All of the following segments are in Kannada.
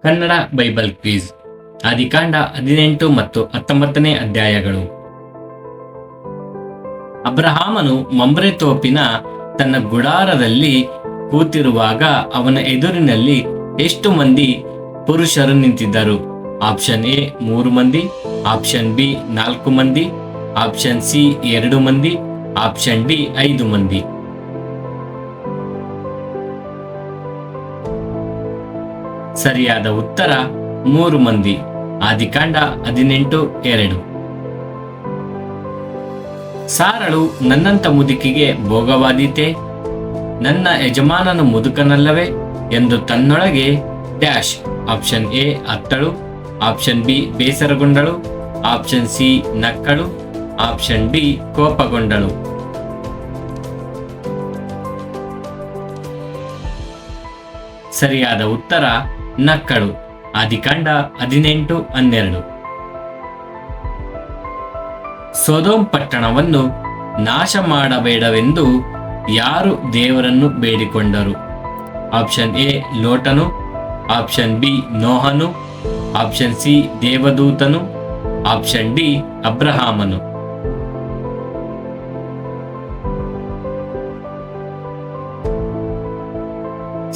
Kannada Bible quiz. ಆದಿಕಾಂಡ 18 ಮತ್ತು 19ನೇ ಅಧ್ಯಾಯಗಳು. ಅಬ್ರಹಾಮನು ಮಮ್ರೆ ತೋಪಿನ ತನ್ನ ಗುಡಾರದಲ್ಲಿ ಕೂತಿರುವಾಗ ಅವನ ಎದುರಿನಲ್ಲಿ ಎಷ್ಟು ಮಂದಿ ಪುರುಷರು ನಿಂತಿದ್ದರು? ಆಪ್ಷನ್ ಎ 3 ಮಂದಿ, ಆಪ್ಷನ್ ಬಿ 4 ಮಂದಿ, ಆಪ್ಷನ್ ಸಿ 2 ಮಂದಿ, ಆಪ್ಷನ್ ಡಿ 5 ಮಂದಿ. ಸರಿಯಾದ ಉತ್ತರ 3 ಮಂದಿ. ಆದಿಕಾಂಡ 18:2. ಸಾರಳು ನನ್ನಂತ ಮುದುಕಿಗೆ ಭೋಗವಾದೀತೆ, ನನ್ನ ಯಜಮಾನನ ಮುದುಕನಲ್ಲವೇ ಎಂದು ತನ್ನೊಳಗೆ ಡ್ಯಾಶ್. ಆಪ್ಷನ್ ಎ ಅತ್ತಳು, ಆಪ್ಷನ್ ಬಿ ಬೇಸರಗೊಂಡಳು, ಆಪ್ಷನ್ ಸಿ ನಕ್ಕಳು, ಆಪ್ಷನ್ ಡಿ ಕೋಪಗೊಂಡಳು. ಸರಿಯಾದ ಉತ್ತರ ನಕ್ಕಳು. ಆದಿಕಾಂಡ 18:12. ಸೊದೋಮ್ ಪಟ್ಟಣವನ್ನು ನಾಶ ಮಾಡಬೇಡವೆಂದು ಯಾರು ದೇವರನ್ನು ಬೇಡಿಕೊಂಡರು? ಆಪ್ಷನ್ ಎ ಲೋಟನು, ಆಪ್ಷನ್ ಬಿ ನೋಹನು, ಆಪ್ಷನ್ ಸಿ ದೇವದೂತನು, ಆಪ್ಷನ್ ಡಿ ಅಬ್ರಹಾಮನು.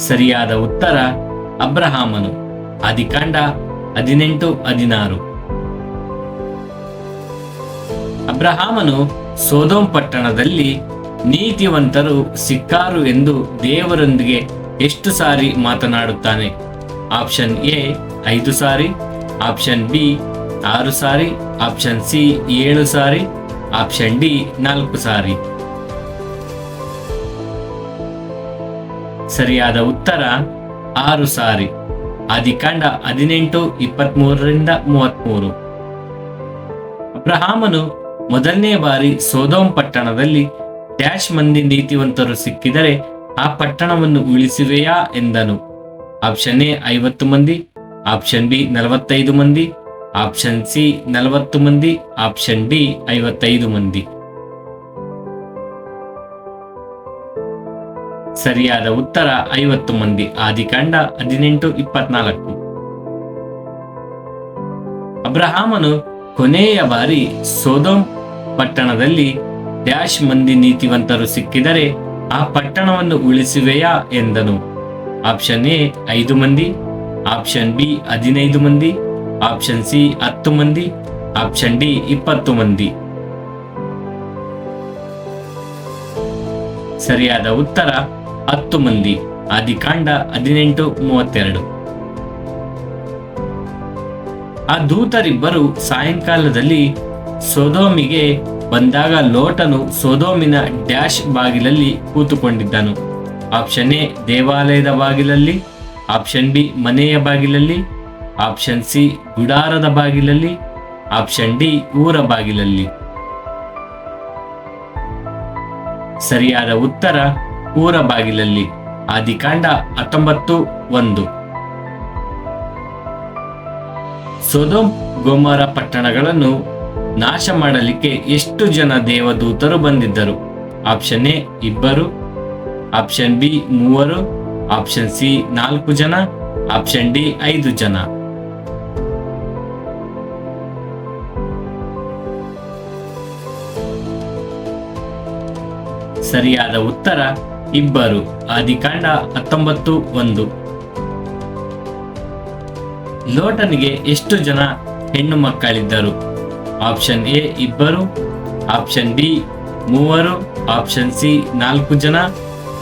ಸರಿಯಾದ ಉತ್ತರ ಅಬ್ರಹಾಮನು. ಆದಿಕಾಂಡ 18:16. ಅಬ್ರಹಾಮನು ಸೊದೋಮ್ ಪಟ್ಟಣದಲ್ಲಿ ನೀತಿವಂತರು ಸಿಕ್ಕಾರು ಎಂದು ದೇವರೊಂದಿಗೆ ಎಷ್ಟು ಸಾರಿ ಮಾತನಾಡುತ್ತಾನೆ? Option A 5 sorry, option B 6 sorry, option C 7 sorry, option D 4 ಸಾರಿ. ಸರಿಯಾದ ಉತ್ತರ 6 ಸಾರಿ. ಆದಿಕಾಂಡ 18:23-33. ಅಬ್ರಹಾಮನು ಮೊದಲನೇ ಬಾರಿ ಸೊದೋಮ್ ಪಟ್ಟಣದಲ್ಲಿ ಡ್ಯಾಶ್ ಮಂದಿ ನೀತಿವಂತರು ಸಿಕ್ಕಿದರೆ ಆ ಪಟ್ಟಣವನ್ನು ಉಳಿಸುವೆಯಾ ಎಂದನು. ಆಪ್ಷನ್ ಎ 50 ಮಂದಿ, ಆಪ್ಷನ್ ಬಿ 45 ಮಂದಿ, ಆಪ್ಷನ್ ಸಿ 40 ಮಂದಿ, ಆಪ್ಷನ್ ಡಿ 55 ಮಂದಿ. ಸರಿಯಾದ ಉತ್ತರ 50 ಮಂದಿ. ಆದಿಕಾಂಡ 18:24. ಅಬ್ರಹಾಮನು ಕೊನೆಯ ಬಾರಿ ಸೊದೋಮ್ ಪಟ್ಟಣದಲ್ಲಿ ಡ್ಯಾಶ್ ಮಂದಿ ನೀತಿವಂತರು ಸಿಕ್ಕಿದರೆ ಆ ಪಟ್ಟಣವನ್ನು ಉಳಿಸುವೆಯಾ ಎಂದನು. ಆಪ್ಷನ್ ಎ 5 ಮಂದಿ, ಆಪ್ಷನ್ ಬಿ 15 ಮಂದಿ, ಆಪ್ಷನ್ ಸಿ 10 ಮಂದಿ, ಆಪ್ಷನ್ ಡಿ 20 ಮಂದಿ. ಸರಿಯಾದ ಉತ್ತರ 10 ಮಂದಿ. ಆದಿಕಾಂಡ 18:32. ಆ ದೂತರಿಬ್ಬರು ಸಾಯಂಕಾಲದಲ್ಲಿ ಸೊದೋಮಿಗೆ ಬಂದಾಗ ಲೋಟನು ಸೊದೋಮಿನ ಡ್ಯಾಶ್ ಬಾಗಿಲಲ್ಲಿ ಕೂತುಕೊಂಡಿದ್ದನು. ಆಪ್ಷನ್ ಎ ದೇವಾಲಯದ ಬಾಗಿಲಲ್ಲಿ, ಆಪ್ಷನ್ ಬಿ ಮನೆಯ ಬಾಗಿಲಲ್ಲಿ, ಆಪ್ಷನ್ ಸಿ ಗುಡಾರದ ಬಾಗಿಲಲ್ಲಿ, ಆಪ್ಷನ್ ಡಿ ಊರ ಬಾಗಿಲಲ್ಲಿ. ಸರಿಯಾದ ಉತ್ತರ ಊರ ಬಾಗಿಲಲ್ಲಿ. ಆದಿಕಾಂಡ 19:1. ಸೊದೋಮ್ ಗೊಮೋರ ಪಟ್ಟಣಗಳನ್ನು ನಾಶ ಮಾಡಲಿಕ್ಕೆ ಎಷ್ಟು ಜನ ದೇವದೂತರು ಬಂದಿದ್ದರು? Option A 2, option B 3, option C 4 ಜನ, ಆಪ್ಷನ್ ಡಿ 5 ಜನ. ಸರಿಯಾದ ಉತ್ತರ 2. ಆದಿಕಾಂಡ 19:1. ಲೋಟನಿಗೆ ಎಷ್ಟು ಜನ ಹೆಣ್ಣು ಮಕ್ಕಳಿದ್ದರು? Option A 2, option B 3, option C 4 ಜನ,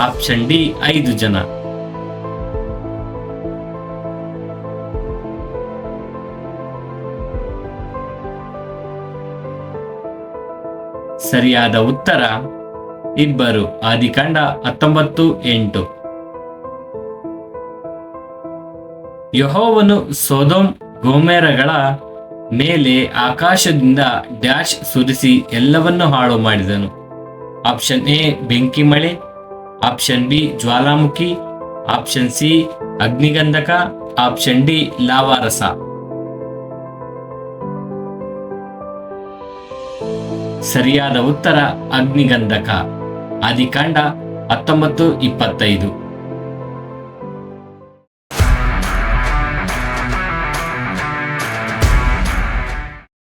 ಆಪ್ಷನ್ ಡಿ 5 ಜನ. ಸರಿಯಾದ ಉತ್ತರ 2. ಆದಿಕಾಂಡ 19:8. ಯೆಹೋವನು ಸೊದೋಮ್ ಗೊಮೋರಗಳ ಮೇಲೆ ಆಕಾಶದಿಂದ ಡ್ಯಾಶ್ ಸುರಿಸಿ ಎಲ್ಲವನ್ನೂ ಹಾಳು ಮಾಡಿದನು. ಆಪ್ಷನ್ ಎ ಬೆಂಕಿ ಮಳೆ, ಆಪ್ಷನ್ ಬಿ ಜ್ವಾಲಾಮುಖಿ, ಆಪ್ಷನ್ ಸಿ ಅಗ್ನಿಗಂಧಕ, ಆಪ್ಷನ್ ಡಿ ಲಾವಾರಸ. ಸರಿಯಾದ ಉತ್ತರ ಅಗ್ನಿಗಂಧಕ. ಆದಿಕಾಂಡ 19:25.